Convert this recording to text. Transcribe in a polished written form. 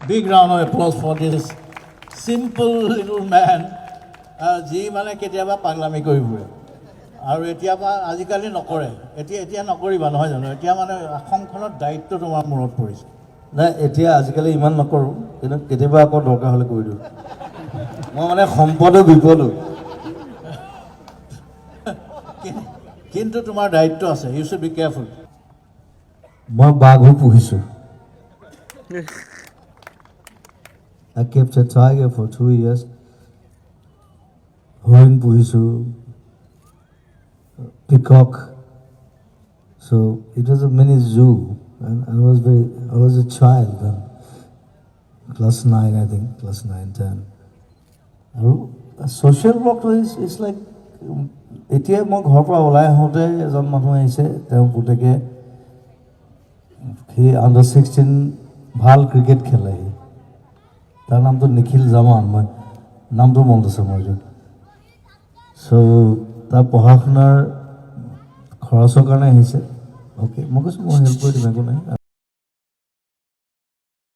Big round of applause for this simple little man. যি মানে কেতিয়াবা পাগলামি কৰি ফুৰে আৰু এতিয়াবা আজিকালি নকৰে এতিয়া নকৰিবা নহয় জানো এতিয়া মানে অসমখনৰ দায়িত্ব তোমাৰ মূৰত পৰিছে নাই এতিয়া আজিকালি ইমান নকৰোঁ কিন্তু কেতিয়াবা আকৌ দৰকাৰ হ'লে কৰি দিওঁ মই মানে সম্পদো বিপদো কিন্তু তোমাৰ দায়িত্ব আছে ইউ শুড বি কেয়াৰফুল মই বাঘো পুহিছোঁ I kept a tiger for 2 years. Horin puhisu, peacock. So it was a mini zoo, and I was a child then, class 9, I think, class 9, 10. A social work is like, etia moi ghor pra olai hote ejon manu aise teu puteke he under 16 bhal cricket khele তাৰ নামটো নিখিল জামান মই নামটো মনত আছে মোৰ so তাৰ পঢ়া শুনাৰ খৰচৰ কাৰণে আহিছে অ'কে মই কৈছোঁ মই হেল্প কৰি দিম একো নাই